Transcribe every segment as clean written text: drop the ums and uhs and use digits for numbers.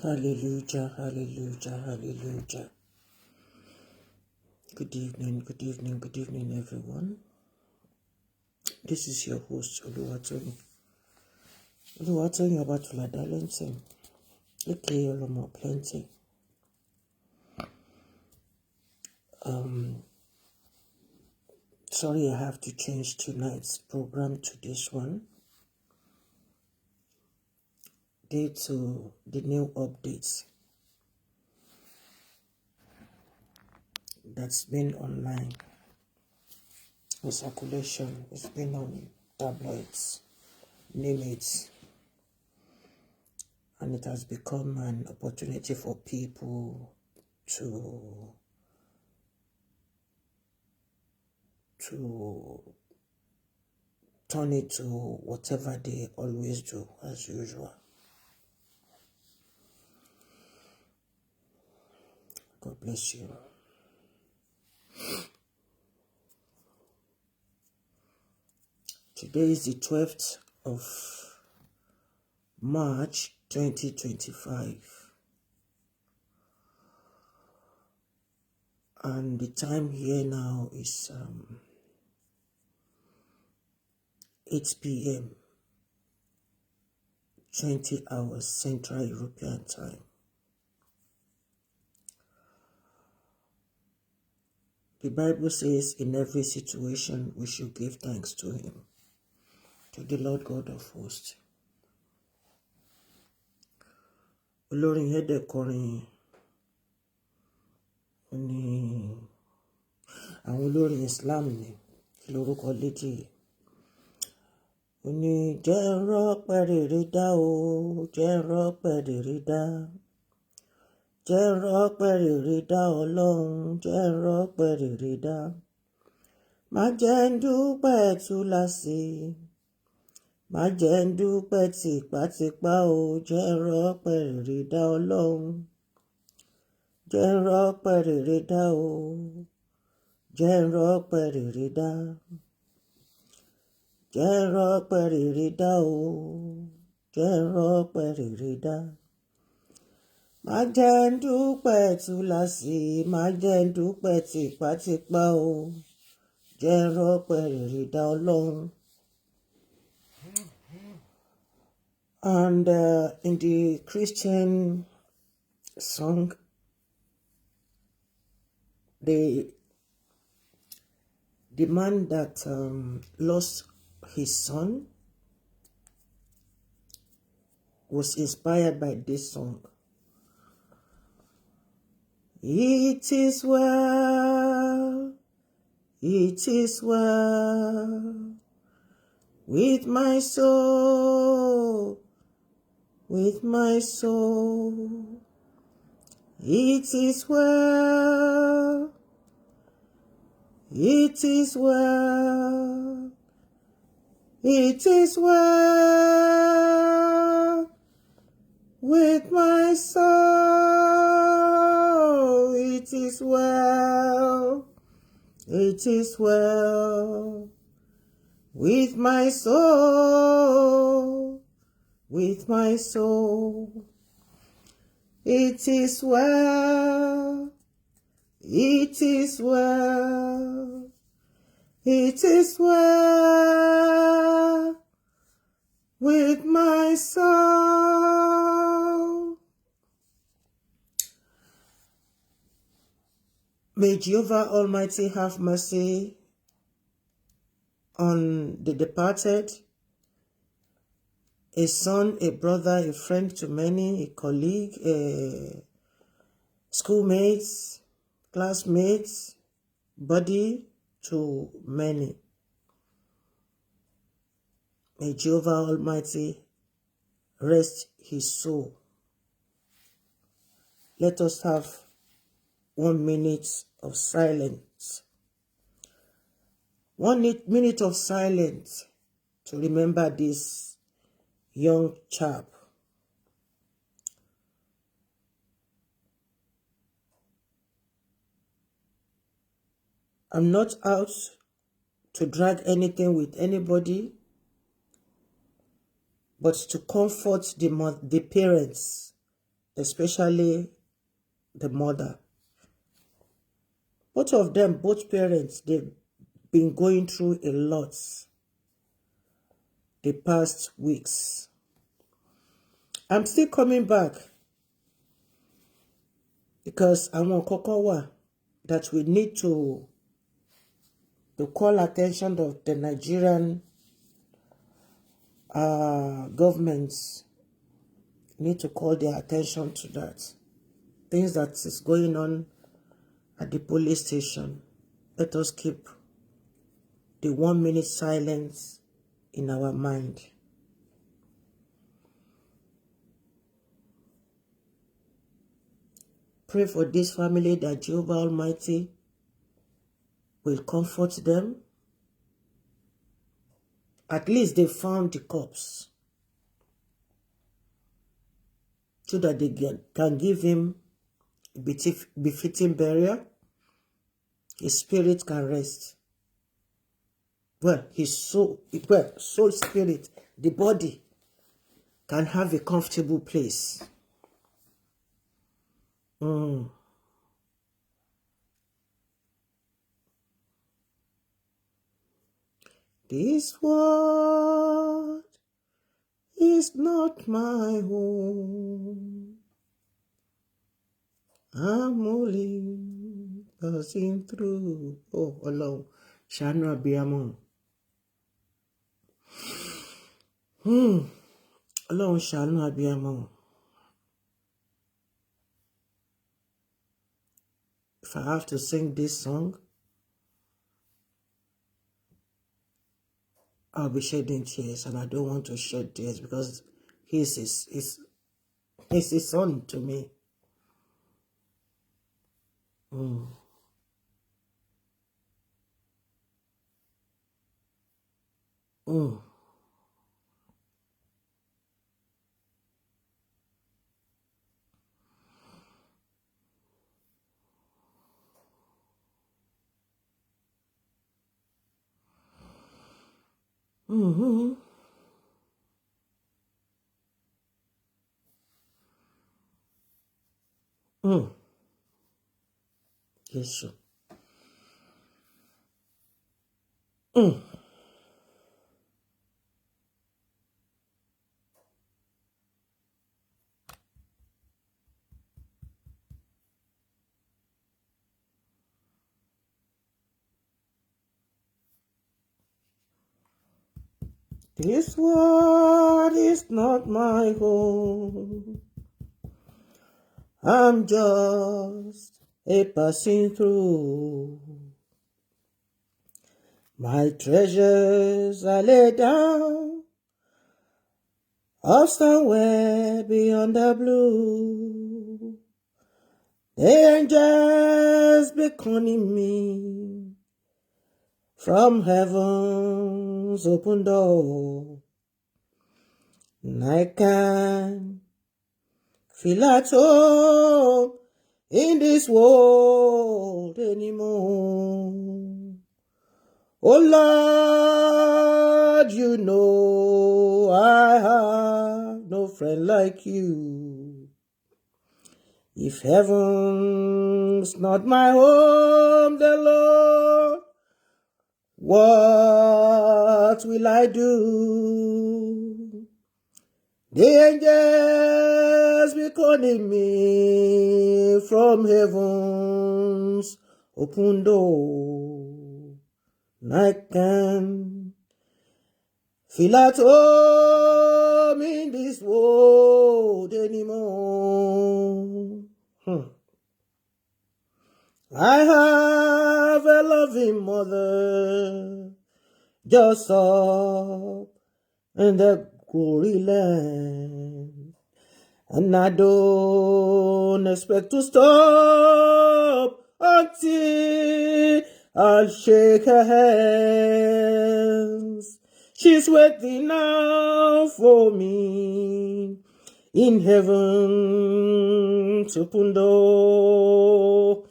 Hallelujah, hallelujah, hallelujah. Good evening, good evening, good evening, everyone. This is your host, Oluwatoyin. Oluwatoyin Abatula Darlington, aka Olomo Plenty. Sorry I have to change tonight's program to this one due to the new updates that's been online in circulation. It's been on tabloids, name it, and it has become an opportunity for people to turn it to whatever they always do as usual. God bless you. Today is the 12th of March 2025, and the time here now is 8 p.m. 20 hours Central European time. The Bible says in every situation we should give thanks to Him, to the Lord God of hosts. Olórin yẹn dẹ̀ kọrin ní àwọn olórin Islam ni lórúkọ létí ó ní jẹ́ n rọ́pẹ́ rere dá o, jẹ́ n rọ́pẹ́ rere dá, jẹ́ n rọ́pẹ́ rere dá Ọlọ́run, jẹ́ n rọ́pẹ́ rere dá, má jẹ́ n dúpẹ́ túláàsì, má jẹ́ n dúpẹ́ tìpátìpá o, jẹ́ n rọ́pẹ́ rere dá Ọlọ́run, jẹ́ n rọ́pẹ́ rere dá o, jẹ́ n rọ́pẹ́ rere dá, jẹ́ n rọ́pẹ́ rere dá o, jẹ́ n rọ́pẹ́ rere dá, má jẹ́ n dúpẹ́ túláàsì, má jẹ́ n dúpẹ́ tìpátìpá o, jẹ́ n rọ́pẹ́ rere dá Ọlọ́run. And in the Christian song, the man that lost his son was inspired by this song. It is well with my soul, with my soul. It is well, it is well, it is well with my soul. It is well, it is well with my soul, with my soul. It is well, it is well, it is well with my soul. May Jehovah Almighty have mercy on the departed, a son, a brother, a friend to many, a colleague, a schoolmates, classmates, buddy to many. May Jehovah Almighty rest his soul. Let us have 1 minute of silence. 1 minute of silence to remember this young chap. I'm not out to drag anything with anybody, but to comfort the parents especially the mother. Both of them, both parents, they've been going through a lot the past weeks. I'm still coming back because àwọn kọ́kọ́ wà that we need to call attention of the Nigerian governments. Need to call their attention to that. Things that is going on at the police station. Let us keep the 1 minute silence in our mind. Pray for this family that Jehovah Almighty will comfort them. At least they found the corpse so that they can give him a befitting burial. His spirit can rest. Well, his soul, soul spirit, the body can have a comfortable place. This world is not my home. I'm only passing through. Oh, Ọlọ́run, ṣàánú abiyamọ. Ọlọ́run, ṣàánú abiyamọ. If I have to sing this song, I'll be shedding tears, and I don't want to shed tears because he's his son to me. Yes, sure. This world is not my home. I'm just a passing through. My treasures are laid down up somewhere beyond the blue. The angels beckoning me from heaven's open door. And I can feel at home in this world anymore. Oh Lord, you know I have no friend like you. If heaven's not my home, then Lord, what will I do? The angels be calling me from heaven's open door. And I can feel at home in this world anymore. I have a loving mother just up in the glory land, and I don't expect to stop until I'll shake her hands. She's waiting now for me in heaven's open door.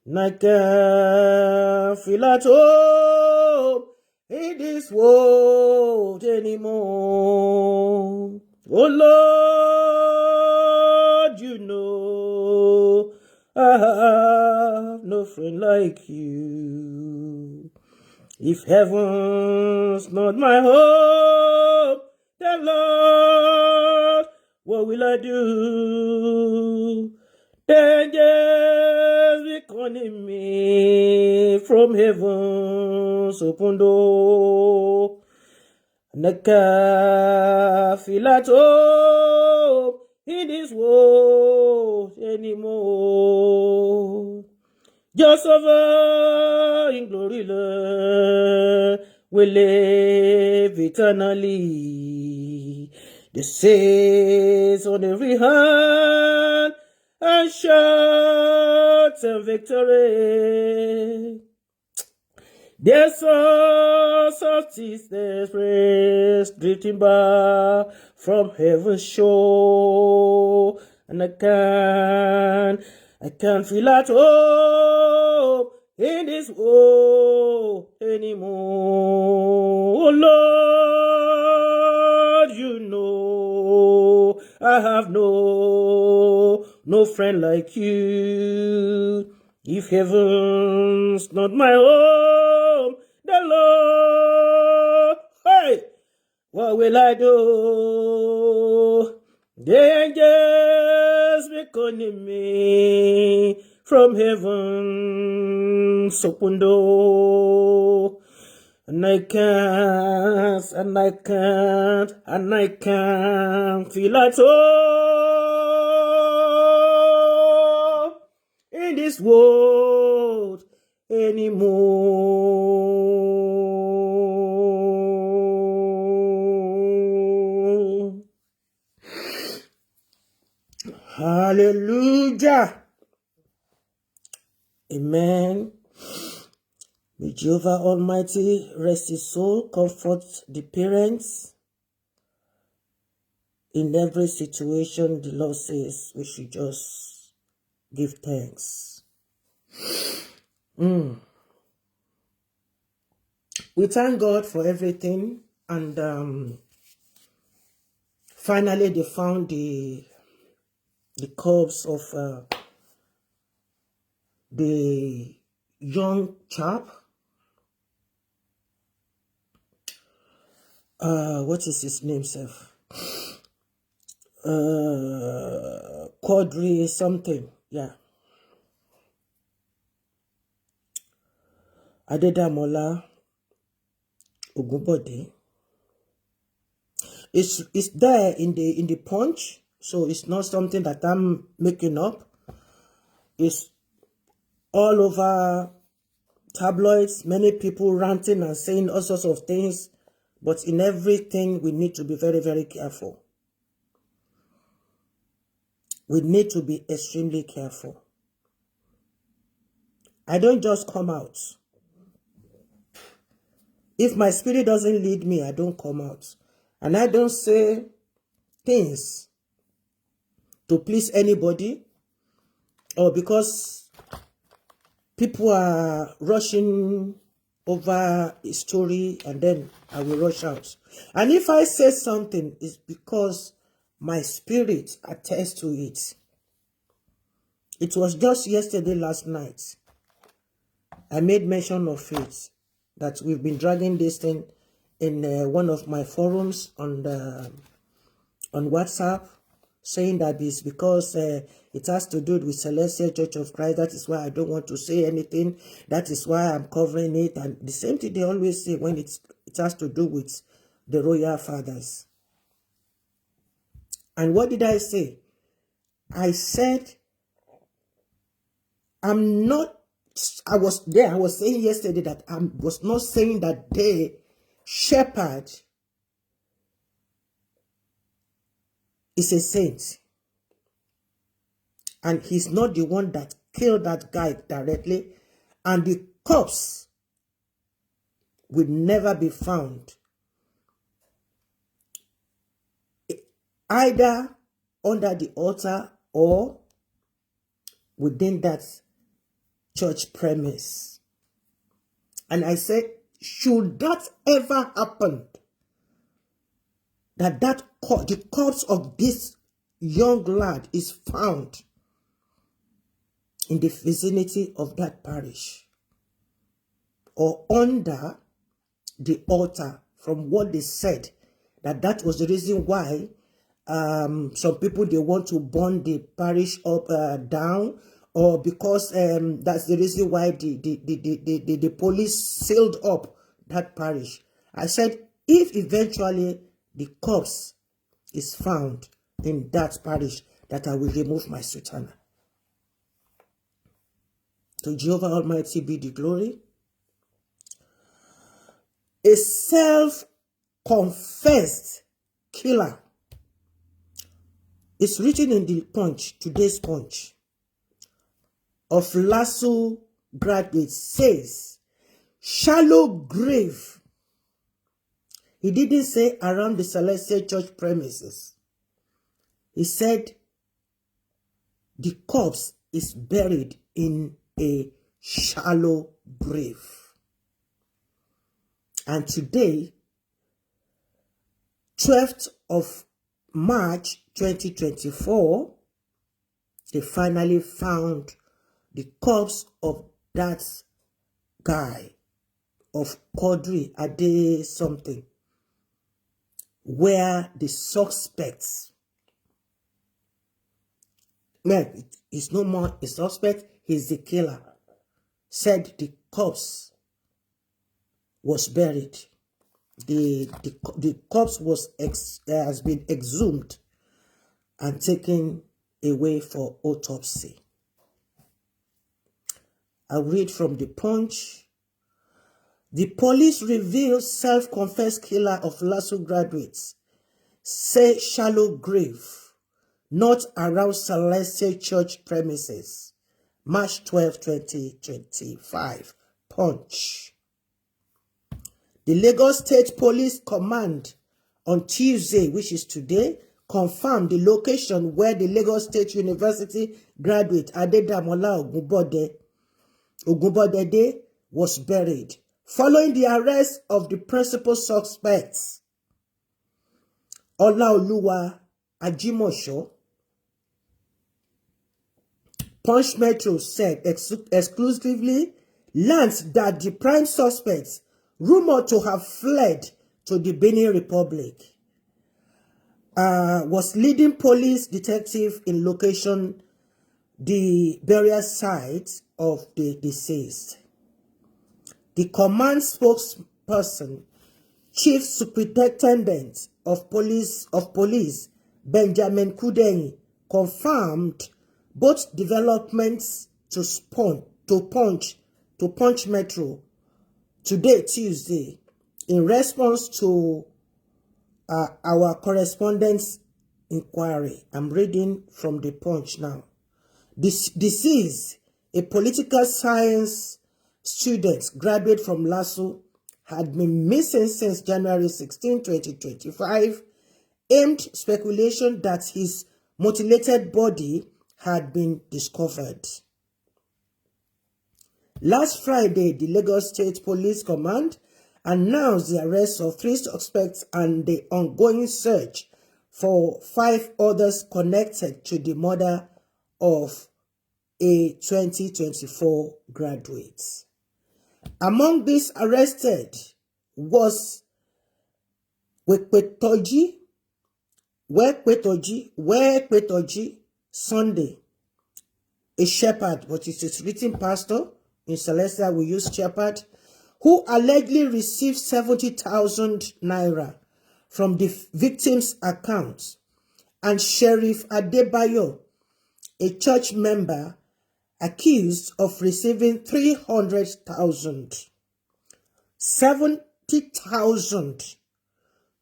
And I can't feel at home in this world anymore. Oh Lord, you know have no friend like you. If heaven's not my hope, then Lord, what will I do? Angels be calling me from heaven's open door, and I can't feel at home in this world anymore. Just over in glory, Lord, we live eternally. The saints on every hand and shout and victory. There's songs of tears praise drifting back from heaven's shore, and I can't feel at home in this world anymore. Oh Lord, you know I have no friend like you. If heaven's not my home, the Lord, hey, what will I do? The angels be calling me from heaven's open door, and I can't feel at all in this world anymore. Hallelujah. Amen. May Jehovah Almighty rest his soul, comfort the parents. In every situation, the Lord says we should just give thanks. We thank God for everything, and finally they found the corpse of the young chap. What is his name, sir? Quadry something, yeah. ADEDAMOLA, OGUNBODE. It's there in the punch, so it's not something that I'm making up. It's all over tabloids, many people ranting and saying all sorts of things, but in everything we need to be very, very careful. We need to be extremely careful. I don't just come out. If my spirit doesn't lead me, I don't come out. And I don't say things to please anybody, or because people are rushing over a story and then I will rush out. And if I say something, it's because my spirit attests to it. It was just yesterday, last night, I made mention of it, that we've been dragging this thing in one of my forums on WhatsApp, saying that it's because it has to do with Celestial Church of Christ. That is why I don't want to say anything. That is why I'm covering it. And the same thing they always say when it has to do with the royal fathers. And what did I say? I said, I was saying yesterday that I was not saying that the shepherd is a saint. And he's not the one that killed that guy directly. And the corpse will never be found, either under the altar or within that church premise. And I said, should that ever happen, that the corpse of this young lad is found in the vicinity of that parish or under the altar, from what they said, that was the reason why some people, they want to burn the parish up down, or because that's the reason why the police sealed up that parish. I said, if eventually the corpse is found in that parish, that I will remove my sultana. To Jehovah Almighty be the glory. A self-confessed killer. It's written in the Punch, today's Punch, of Lasu graduate, says, shallow grave. He didn't say around the Celestial Church premises. He said the corpse is buried in a shallow grave. And today, 12th of March 2024, they finally found the corpse of that guy, of Quadry Ade something, where the suspects, man, it's no more a suspect, he's the killer, said the corpse was buried. The corpse has been exhumed and taken away for autopsy. I'll read from the Punch. The police reveal self-confessed killer of Lasu graduates. Say shallow grave, not around Celestial Church premises. March 12, 2025. Punch. The Lagos State Police Command on Tuesday, which is today, confirmed the location where the Lagos State University graduate ADEDAMOLA Ogunbode was buried, following the arrest of the principal suspects, Olaoluwa Ajimosho. Punch Metro said exclusively learned that the prime suspects, rumored to have fled to the Benin Republic, was leading police detective in location the burial site of the deceased. The command spokesperson, Chief Superintendent of Police Benjamin Kudeni, confirmed both developments to Punch Metro today, Tuesday, in response to our correspondent's inquiry. I'm reading from the Punch now. Deceased, a political science student, graduate from Lasu, had been missing since January 16, 2025, aimed speculation that his mutilated body had been discovered. Last Friday, the Lagos State Police Command announced the arrest of 3 suspects and the ongoing search for 5 others connected to the murder of a 2024 graduate. Among these arrested was Wekpetoji Sunday, a shepherd, but it is written pastor. In Celestia, we use shepherd, who allegedly received 70,000 naira from the victim's account, and Sheriff Adebayo, a church member, accused of receiving 300,000, 70,000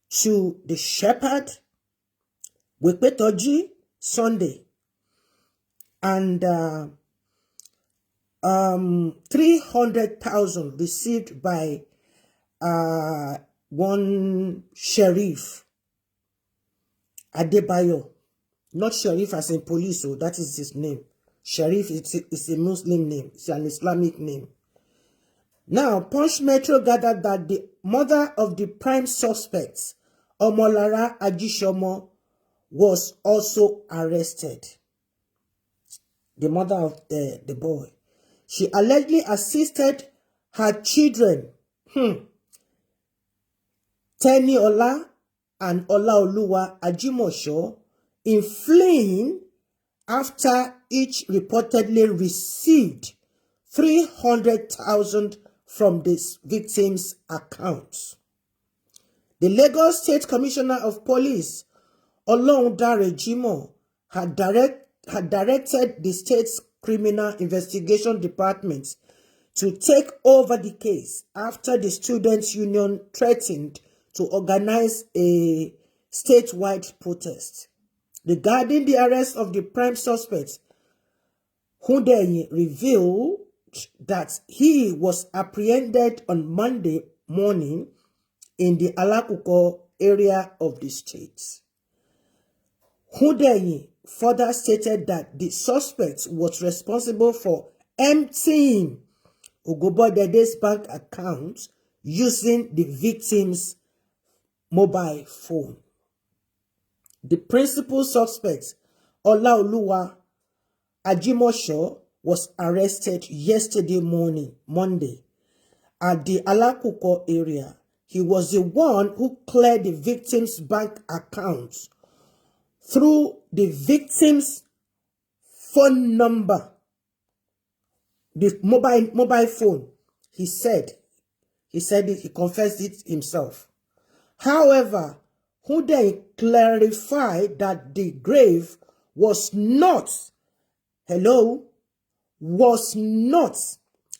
to the shepherd, Wekpetoji Sunday, and 300,000 received by one Sheriff Adebayo, not Sheriff as in police, so that is his name. Sheriff is a Muslim name, it's an Islamic name. Now, Punch Metro gathered that the mother of the prime suspects, Omolara Ajishomo, was also arrested. the mother of the boy. She allegedly assisted her children, Teniola and Olaoluwa Ajimosho, in fleeing after each reportedly received 300,000 from this victim's accounts. The Lagos State Commissioner of Police, Olorundare Jimoh, had directed the state's Criminal Investigation Department to take over the case after the Students' Union threatened to organize a statewide protest. Regarding the arrest of the prime suspect, Hundeyin revealed that he was apprehended on Monday morning in the Alakuko area of the state. Hundeyin further stated that the suspect was responsible for emptying Ogunbode's bank account using the victim's mobile phone. The principal suspect, Olaoluwa Ajimosho, was arrested yesterday morning, Monday, at the Alakuko area. He was the one who cleared the victim's bank accounts through the victim's phone number, the mobile phone. He said it, he confessed it himself. However, Hundeyin clarified that the grave was not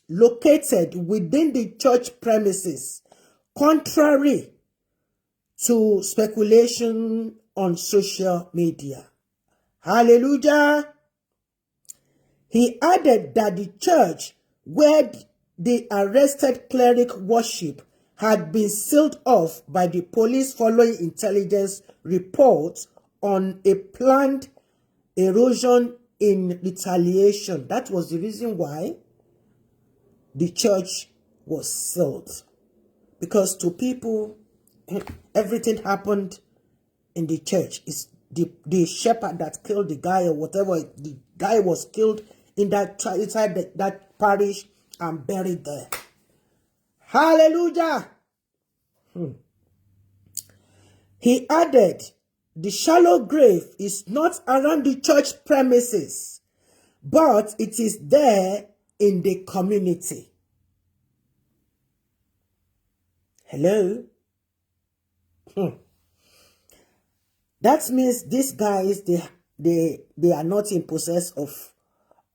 located within the church premises, contrary to speculation on social media. Hallelujah. He added that the church where the arrested cleric worship had been sealed off by the police following intelligence reports on a planned erosion in retaliation. That was the reason why the church was sealed. Because to people, everything happened in the church. It's the shepherd that killed the guy or whatever. The guy was killed in inside that parish and buried there. Hallelujah. He added, the shallow grave is not around the church premises, but it is there in the community. Hello? That means these guys, they are not in possess of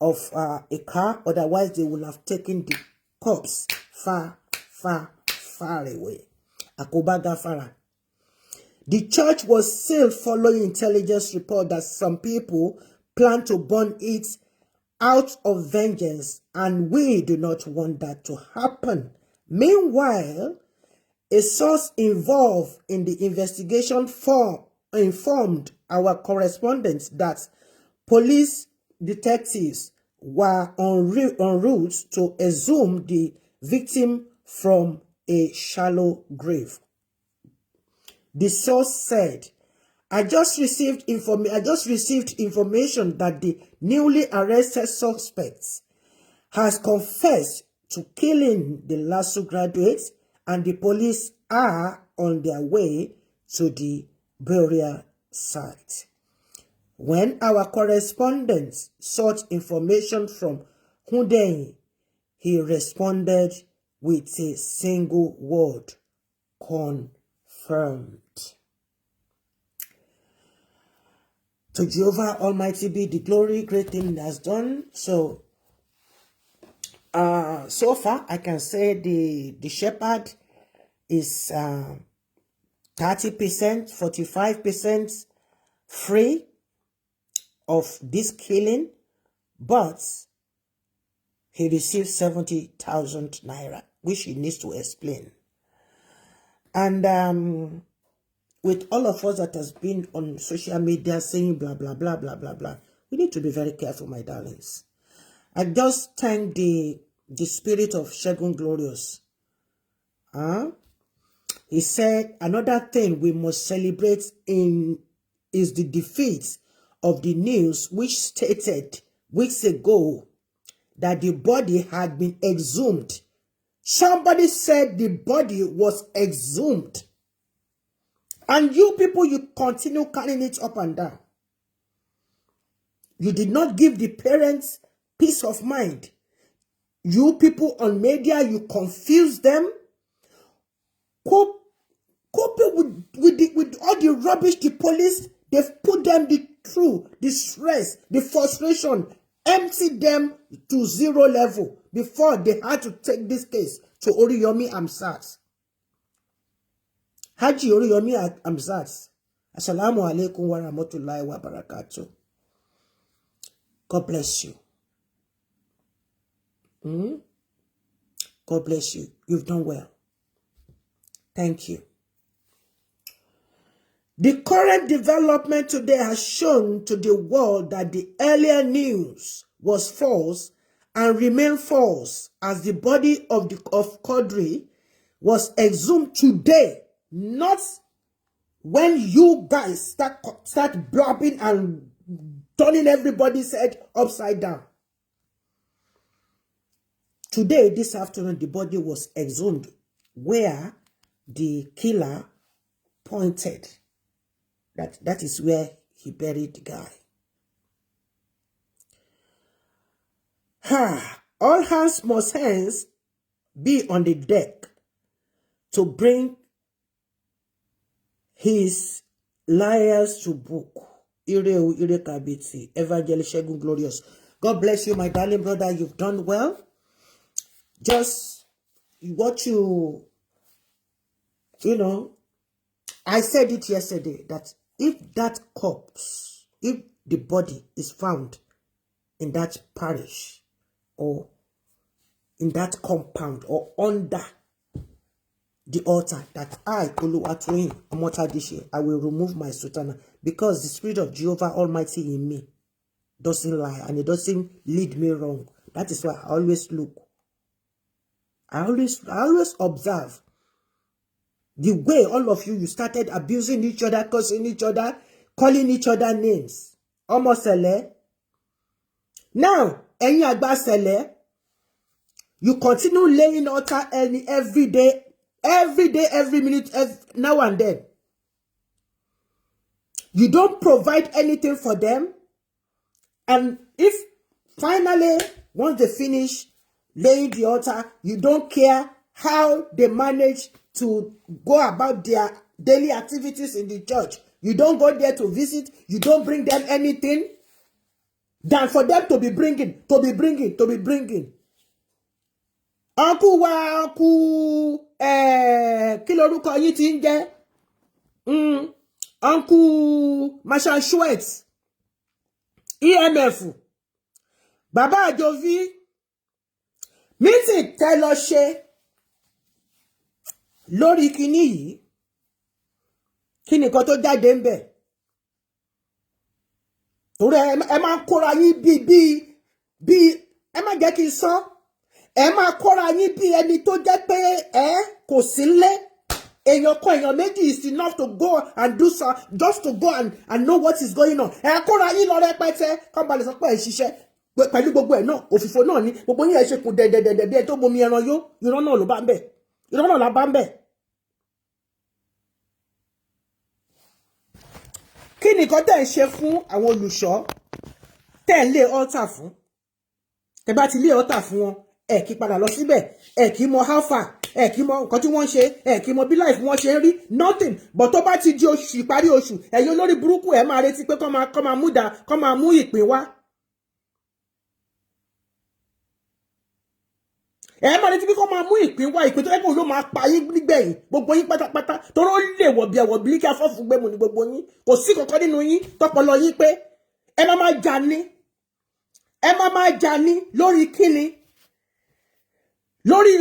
a car, otherwise they will have taken the corpse far away. Akobaga Farah. The church was sealed following intelligence report that some people plan to burn it out of vengeance, and we do not want that to happen. Meanwhile, a source involved in the investigation informed our correspondents that police detectives were en route to exhume the victim from a shallow grave. The source said, I just received information that the newly arrested suspect has confessed to killing the Lasu graduates, and the police are on their way to the burial site. When our correspondents sought information from Hundeyin, he responded with a single word: confirmed. To Jehovah Almighty be the glory, great thing he has done. So far I can say the shepherd is 30%, 45% free of this killing, but he received 70,000 naira, which he needs to explain. And with all of us that has been on social media saying blah, blah, blah, blah, blah, blah, we need to be very careful, my darlings. I just thank the spirit of Segun Glorious. He said, another thing we must celebrate is the defeat of the news which stated weeks ago that the body had been exhumed. Somebody said the body was exhumed. And you people, you continue carrying it up and down. You did not give the parents peace of mind. You people on media, you confuse them. Coping with all the rubbish the police, they've put them through the stress, the frustration, empty them to zero level before they had to take this case to Oriyomi Amsat. Haji Oriyomi Amsat. Assalamu alaikum wa rahmatullahi wa barakatuh. God bless you. God bless you. You've done well. Thank you. The current development today has shown to the world that the earlier news was false and remained false, as the body of Quadry was exhumed today, not when you guys start blabbing and turning everybody's head upside down. Today, this afternoon, the body was exhumed where the killer pointed. That is where he buried the guy. All hands must hence be on the deck to bring his liars to book. Ire Kabiti, Evangelist Shegun Glorious. God bless you, my darling brother. You've done well. Just what you know, I said it yesterday that if that corpse, if the body is found in that parish or in that compound or under the altar, that I, Oluwatoyin Omotadishe, I will remove my sultana, because the Spirit of Jehovah Almighty in me doesn't lie and it doesn't lead me wrong. That is why I always look. I always observe the way all of you started abusing each other, cursing each other, calling each other names. Almost sele. Now, any agba sele, you continue laying altar every day, every minute, now and then. You don't provide anything for them. And if finally, once they finish laying the altar, you don't care how they manage to go about their daily activities in the church. You don't go there to visit. You don't bring them anything than for them to be bringing. Uncle wa uncle kí lorúkọ yín tí ń jẹ́? Uncle Marshal Schwetz, EMF, Baba Ajovi, meeting tẹ́ lọ ṣe lórí kíní yìí, kí ni nǹkan tó jáde ń bẹ̀? Torí ẹ máa kóra yín bí ẹ má jẹ́ kí n sọ, ẹ máa kóra yín bí ẹni tó jẹ́ pé kò sí lé. Èèyàn kan èèyàn méjì is enough to go and do so, just to go and know what is going on. Ẹ kóra yín lọ rẹpẹtẹ kán balẹ̀ sọ pé ẹ ṣiṣẹ́ pẹ̀lú gbogbo ẹ̀ náà, òfìfo náà ni gbogbo yín ẹ ṣe kùn dẹ̀dẹ̀dẹ̀dẹ̀ bí ẹ tó bomi ẹran yó, irọ́ náà ló bá ń bẹ̀, irọ́ náà la bá ń bẹ̀. Kí ni nǹkan tẹ́ ń ṣe fún àwọn olùṣọ́ tẹ́ ń lé altar fún? Tẹ́ bá ti lé altar fún wọn, ẹ kì í padà lọ síbẹ̀, ẹ kì í mọ how far, ẹ kì í mọ nǹkan tí wọ́n ṣe, ẹ kì í mọ bí life wọ́n ṣe ń rí, nothing. But tó bá ti di oṣù ìparí oṣù, ẹ̀yin olórí burúkú ẹ máa retí pé kọ́ máa mú ìpín wá. Ẹ máa retí pé kọ́ máa mú ìpín wá, ìpín tó ẹ̀kọ́ ló máa pa yín nígbẹ̀yìn, gbogbo yín pátápátá, tó ló lè wọ̀ bí kí afọ́fù gbẹ̀mù ní gbogbo yín. Kò sí kankan nínú yín tọpọlọ yín pé ẹ máa jà ní. Ẹ máa jà ní lórí kíni? Lórí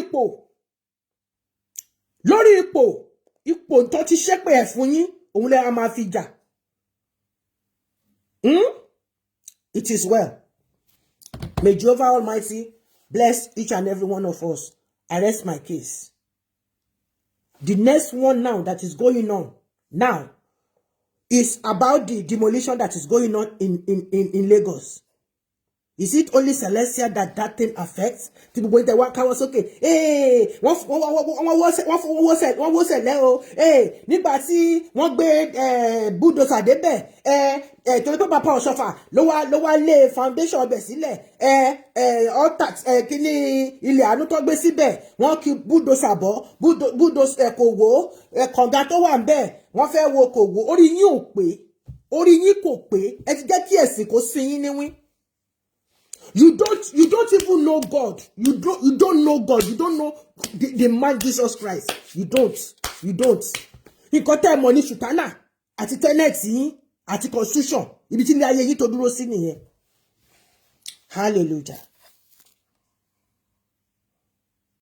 ipò tó ti ṣépè ẹ̀ fún yín, òun lẹ máa fi jà. It is well. May Jehovah Almighty bless each and every one of us. I rest my case. The next one now that is going on now is about the demolition that is going on in Lagos. Is it only Celestia that thing affects? Tí gbogbo ìtẹ̀ wá káwọ́ sókè. Wọ́n wọ́ sẹ̀lẹ̀ o. Nígbà tí wọ́n gbé bulldozer débẹ̀. Torí pé Papa Ọ̀ṣọ́fà ló wá lé foundation ọbẹ̀ sílẹ̀. Altax kíní ilẹ̀ àánú tó gbé síbẹ̀. Wọ́n kí bulldozer bọ̀. Bulldozer kò wó. Kànga tó wà ń bẹ̀. Wọ́n fẹ́ wo kò wó. Orí yín ò pé. Orí yín kò pé. Ẹ ti jẹ́ kí ẹ̀sìn kó sin yín níwín. You don't even know God. You don't know God. You don't know the man Jesus Christ. You don't. Nǹkan tẹ́ mọ̀ ní ṣùtánà àti tẹ́nẹ̀tì yín àti constitution. Ibi tí ilé ayé yìí tó dúró sí nìyẹn. Hallelujah.